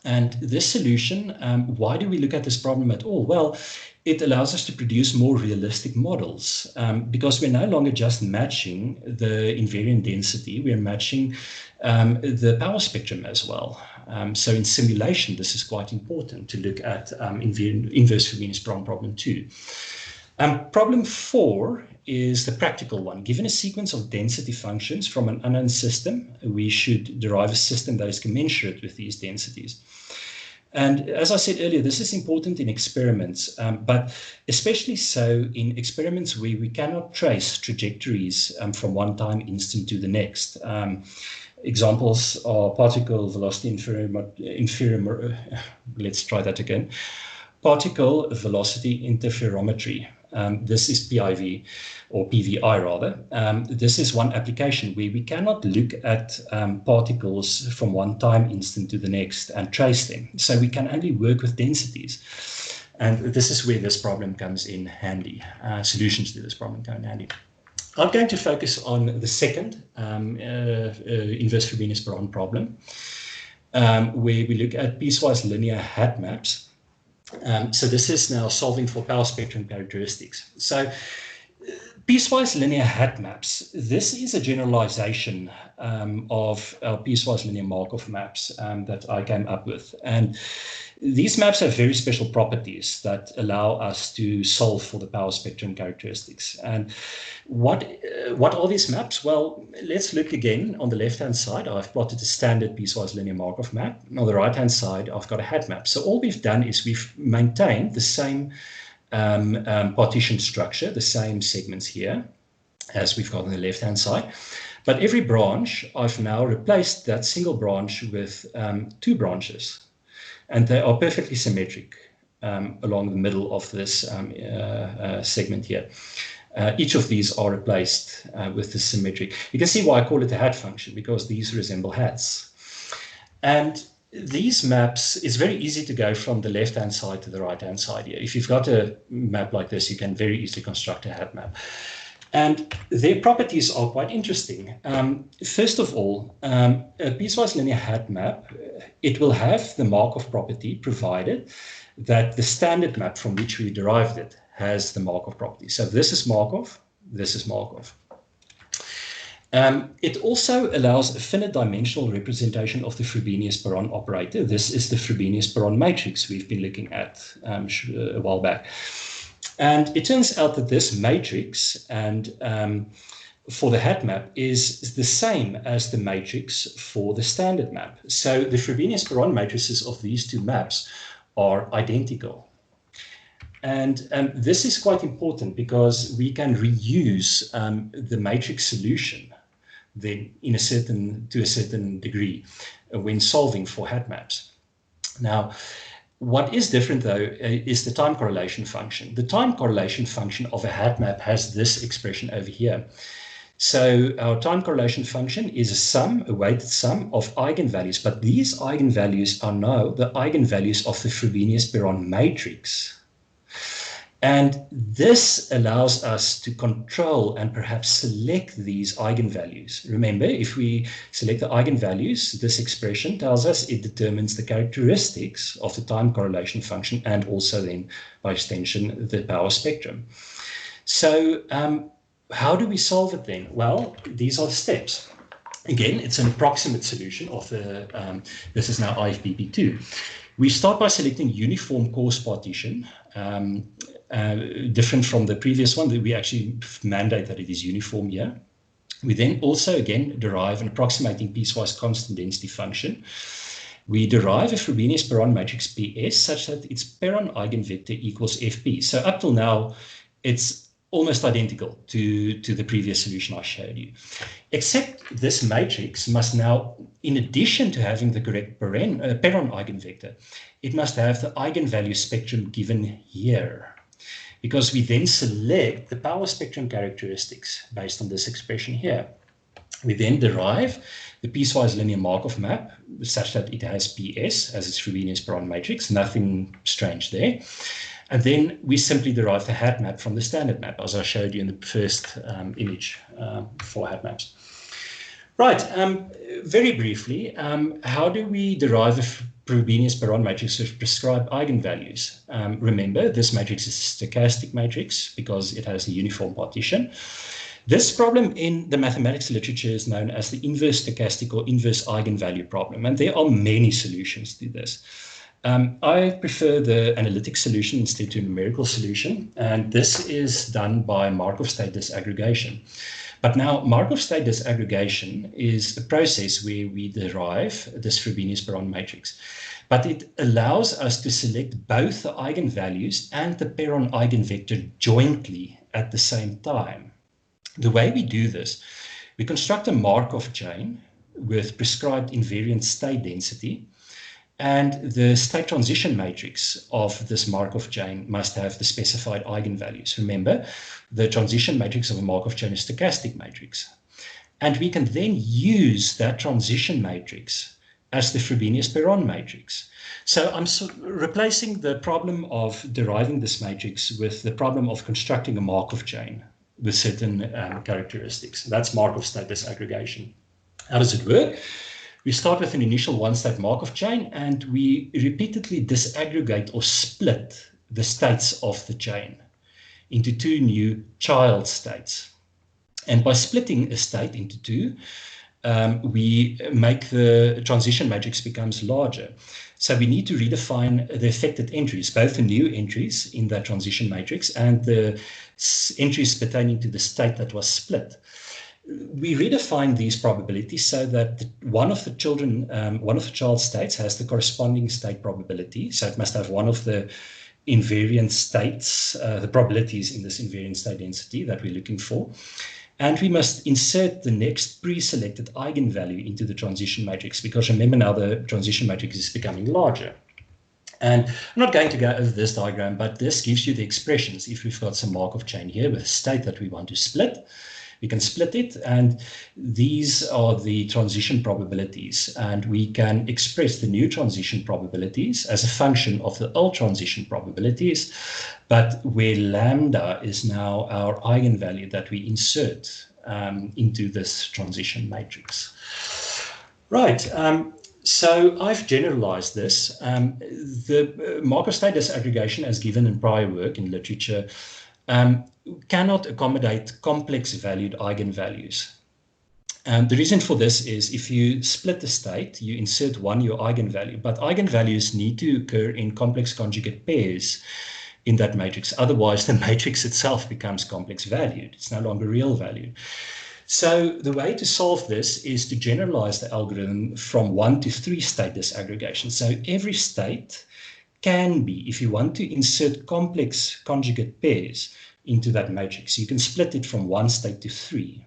And this solution, why do we look at this problem at all? Well, it allows us to produce more realistic models because we're no longer just matching the invariant density, we're matching the power spectrum as well. So in simulation, this is quite important to look at inverse Frobenius-Perron problem 2. Problem 4 is the practical one. Given a sequence of density functions from an unknown system, we should derive a system that is commensurate with these densities. And as I said earlier, this is important in experiments, but especially so in experiments where we cannot trace trajectories from one time instant to the next. Examples are particle velocity particle velocity interferometry. This is PIV, or PVI rather. This is one application where we cannot look at particles from one time instant to the next and trace them. So we can only work with densities. And this is where this problem comes in handy. Solutions to this problem come in handy. I'm going to focus on the second inverse Frobenius-Perron problem, where we look at piecewise linear hat maps. So this is now solving for power spectrum characteristics. So piecewise linear hat maps, this is a generalization of our piecewise linear Markov maps that I came up with. And these maps have very special properties that allow us to solve for the power spectrum characteristics. And what are these maps? Well, let's look again. On the left-hand side, I've plotted a standard piecewise linear Markov map. On the right-hand side, I've got a hat map. So all we've done is we've maintained the same partition structure, the same segments here as we've got on the left-hand side. But every branch, I've now replaced that single branch with 2 branches. And they are perfectly symmetric along the middle of this segment here. Each of these are replaced with the symmetric. You can see why I call it a hat function, because these resemble hats. And these maps, it's very easy to go from the left-hand side to the right-hand side here. If you've got a map like this, you can very easily construct a hat map. And their properties are quite interesting. First of all, a piecewise linear hat map, it will have the Markov property provided that the standard map from which we derived it has the Markov property. So this is Markov, this is Markov. It also allows a finite dimensional representation of the Frobenius-Perron operator. This is the Frobenius-Perron matrix we've been looking at a while back. And it turns out that this matrix and for the hat map is the same as the matrix for the standard map. So the Frobenius-Perron matrices of these 2 maps are identical. And this is quite important because we can reuse the matrix solution then to a certain degree when solving for hat maps. Now, what is different, though, is the time correlation function. The time correlation function of a hat map has this expression over here. So our time correlation function is a sum, a weighted sum of eigenvalues, but these eigenvalues are now the eigenvalues of the Frobenius-Perron matrix. And this allows us to control and perhaps select these eigenvalues. Remember, if we select the eigenvalues, this expression tells us it determines the characteristics of the time correlation function and also then, by extension, the power spectrum. So how do we solve it then? Well, these are the steps. Again, it's an approximate solution of the, this is now IFPP2. We start by selecting uniform coarse partition, different from the previous one that we actually mandate that it is uniform here. We then also, again, derive an approximating piecewise constant density function. We derive a Frobenius-Perron matrix PS such that its Perron eigenvector equals FP. So up till now, it's almost identical to the previous solution I showed you. Except this matrix must now, in addition to having the correct Perron eigenvector, it must have the eigenvalue spectrum given here, because we then select the power spectrum characteristics based on this expression here. We then derive the piecewise linear Markov map such that it has PS as its Frobenius-Perron matrix, nothing strange there. And then we simply derive the hat map from the standard map, as I showed you in the first image for hat maps. Right, very briefly, how do we derive a Frobenius-Perron matrix with prescribed eigenvalues? Remember, this matrix is a stochastic matrix because it has a uniform partition. This problem in the mathematics literature is known as the inverse stochastic or inverse eigenvalue problem, and there are many solutions to this. I prefer the analytic solution instead to a numerical solution, and this is done by Markov state disaggregation. But now Markov state disaggregation is a process where we derive this Frobenius-Perron matrix, but it allows us to select both the eigenvalues and the Perron eigenvector jointly at the same time. The way we do this, we construct a Markov chain with prescribed invariant state density, and the state transition matrix of this Markov chain must have the specified eigenvalues. Remember, the transition matrix of a Markov chain is a stochastic matrix. And we can then use that transition matrix as the Frobenius-Perron matrix. So I'm replacing the problem of deriving this matrix with the problem of constructing a Markov chain with certain characteristics. That's Markov state disaggregation. How does it work? We start with an initial one-state Markov chain, and we repeatedly disaggregate or split the states of the chain into two new child states. And by splitting a state into two, we make the transition matrix becomes larger. So we need to redefine the affected entries, both the new entries in that transition matrix and the entries pertaining to the state that was split. We redefine these probabilities so that one of the child states has the corresponding state probability. So it must have one of the invariant states, the probabilities in this invariant state density that we're looking for. And we must insert the next pre-selected eigenvalue into the transition matrix, because remember now the transition matrix is becoming larger. And I'm not going to go over this diagram, but this gives you the expressions. If we've got some Markov chain here with a state that we want to split, we can split it, and these are the transition probabilities, and we can express the new transition probabilities as a function of the old transition probabilities, but where lambda is now our eigenvalue that we insert into this transition matrix. Right, so I've generalized this. The Markov state disaggregation, as given in prior work in literature, cannot accommodate complex valued eigenvalues. The reason for this is if you split the state, you insert one new eigenvalue, but eigenvalues need to occur in complex conjugate pairs in that matrix. Otherwise, the matrix itself becomes complex valued. It's no longer real valued. So the way to solve this is to generalize the algorithm from 1 to 3 state disaggregation. So every state can be, if you want to insert complex conjugate pairs into that matrix, you can split it from 1 state to 3.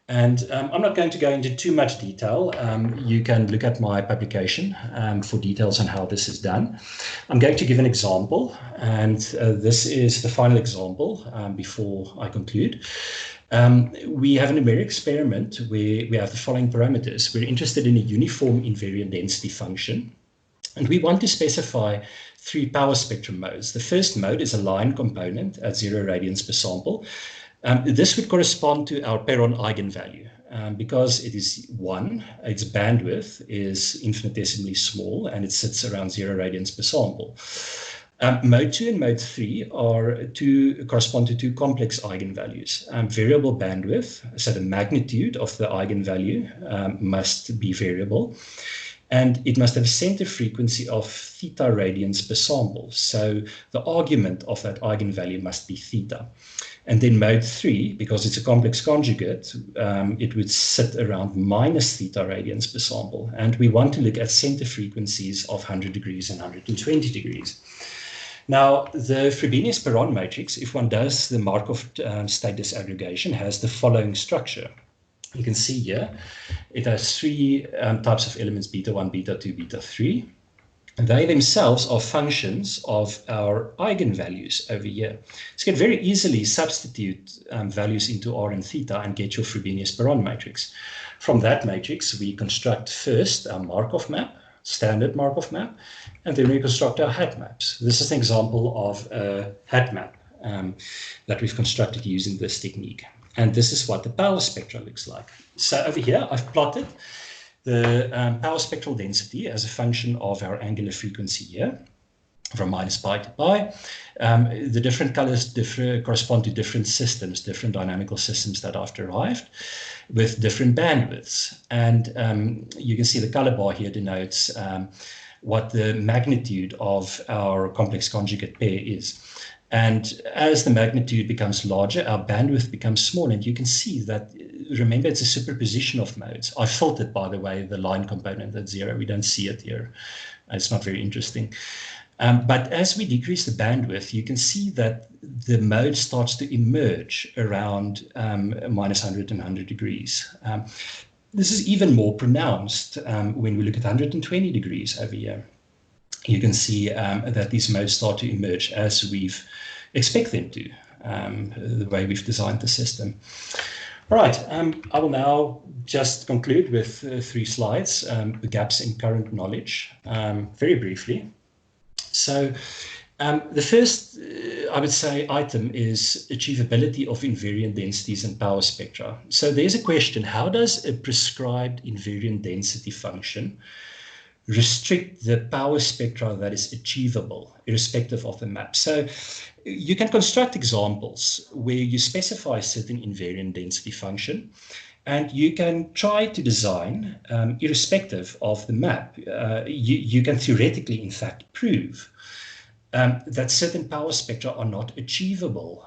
And I'm not going to go into too much detail. You can look at my publication for details on how this is done. I'm going to give an example, and this is the final example before I conclude. We have a numeric experiment where we have the following parameters. We're interested in a uniform invariant density function. And we want to specify 3 power spectrum modes. The first mode is a line component at 0 radians per sample. This would correspond to our Perron eigenvalue. Because it is 1, its bandwidth is infinitesimally small and it sits around 0 radians per sample. Mode 2 and mode 3 correspond to 2 complex eigenvalues. Variable bandwidth, so the magnitude of the eigenvalue must be variable, and it must have a center frequency of theta radians per sample. So the argument of that eigenvalue must be theta. And then mode 3, because it's a complex conjugate, it would sit around minus theta radians per sample. And we want to look at center frequencies of 100 degrees and 120 degrees. Now, the Frobenius-Perron matrix, if one does the Markov state disaggregation, has the following structure. You can see here, it has 3 types of elements, beta 1, beta 2, beta 3. They themselves are functions of our eigenvalues over here. So you can very easily substitute values into R and theta and get your Frobenius-Perron matrix. From that matrix, we construct first our Markov map, standard Markov map, and then we construct our hat maps. This is an example of a hat map that we've constructed using this technique. And this is what the power spectra looks like. So over here, I've plotted the power spectral density as a function of our angular frequency here, from minus pi to pi. The different colors correspond to different systems, different dynamical systems that I've derived with different bandwidths. And you can see the color bar here denotes what the magnitude of our complex conjugate pair is. And as the magnitude becomes larger, our bandwidth becomes smaller. And you can see that, remember, it's a superposition of modes. I filtered, by the way, the line component at 0. We don't see it here. It's not very interesting. But as we decrease the bandwidth, you can see that the mode starts to emerge around minus 100 and 100 degrees. This is even more pronounced when we look at 120 degrees over here. You can see that these modes start to emerge as we've expect them to, the way we've designed the system. All right, I will now just conclude with 3 slides, the gaps in current knowledge, very briefly. So the first, I would say, item is achievability of invariant densities and power spectra. So there's a question, how does a prescribed invariant density function restrict the power spectra that is achievable, irrespective of the map? So you can construct examples where you specify a certain invariant density function, and you can try to design, irrespective of the map, you can theoretically, in fact, prove that certain power spectra are not achievable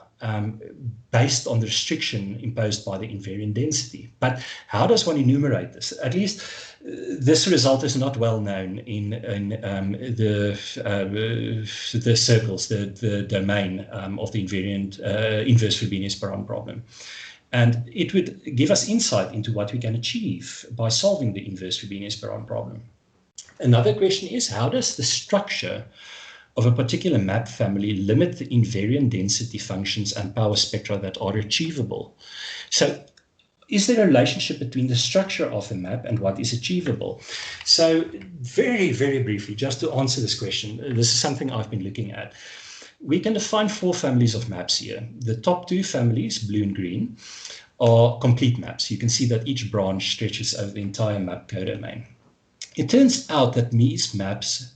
based on the restriction imposed by the invariant density. But how does one enumerate this? At least this result is not well known in the circles, the domain of the invariant inverse Frobenius-Perron problem. And it would give us insight into what we can achieve by solving the inverse Frobenius-Perron problem. Another question is, how does the structure of a particular map family limit the invariant density functions and power spectra that are achievable? So is there a relationship between the structure of the map and what is achievable? So very, very briefly, just to answer this question, this is something I've been looking at. We can define 4 families of maps here. The top 2 families, blue and green, are complete maps. You can see that each branch stretches over the entire map codomain. It turns out that these maps,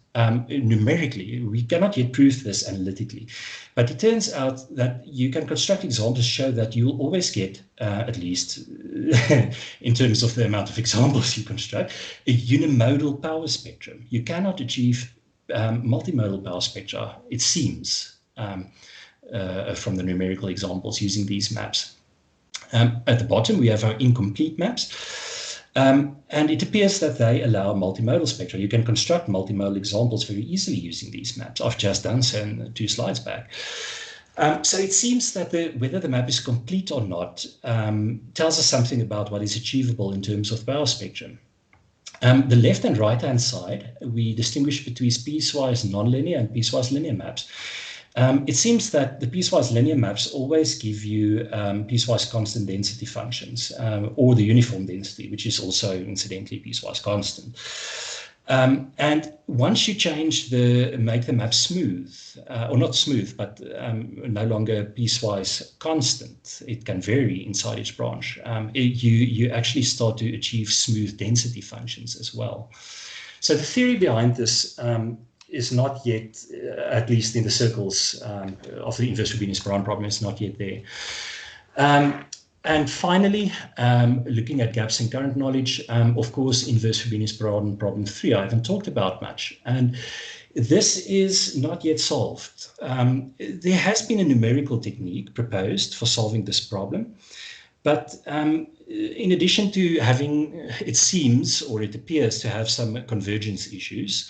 numerically, we cannot yet prove this analytically, but it turns out that you can construct examples show that you'll always get, at least in terms of the amount of examples you construct, a unimodal power spectrum. You cannot achieve multimodal power spectra, it seems, from the numerical examples using these maps. At the bottom, we have our incomplete maps. And it appears that they allow multimodal spectra. You can construct multimodal examples very easily using these maps. I've just done so in 2 slides back. So it seems that whether the map is complete or not tells us something about what is achievable in terms of power spectrum. The left and right-hand side, we distinguish between piecewise nonlinear and piecewise linear maps. It seems that the piecewise linear maps always give you piecewise constant density functions, or the uniform density, which is also incidentally piecewise constant. And once you make the map smooth, or not smooth, but no longer piecewise constant, it can vary inside each branch, you actually start to achieve smooth density functions as well. So the theory behind this is not yet, at least in the circles of the inverse Frobenius-Perron problem, is not yet there. And finally, looking at gaps in current knowledge, of course, inverse Frobenius-Perron problem 3, I haven't talked about much. And this is not yet solved. There has been a numerical technique proposed for solving this problem. But in addition to having, it seems, or it appears to have some convergence issues,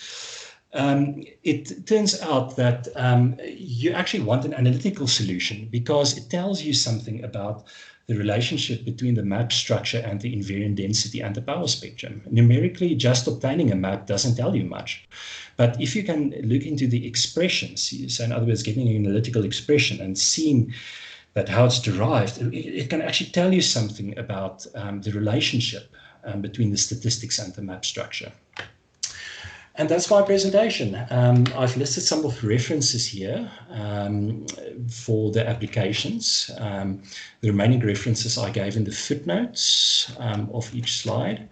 it turns out that you actually want an analytical solution because it tells you something about the relationship between the map structure and the invariant density and the power spectrum. Numerically, just obtaining a map doesn't tell you much. But if you can look into the expressions, so in other words, getting an analytical expression and seeing that how it's derived, it can actually tell you something about the relationship between the statistics and the map structure. And that's my presentation. I've listed some of the references here for the applications. The remaining references I gave in the footnotes of each slide.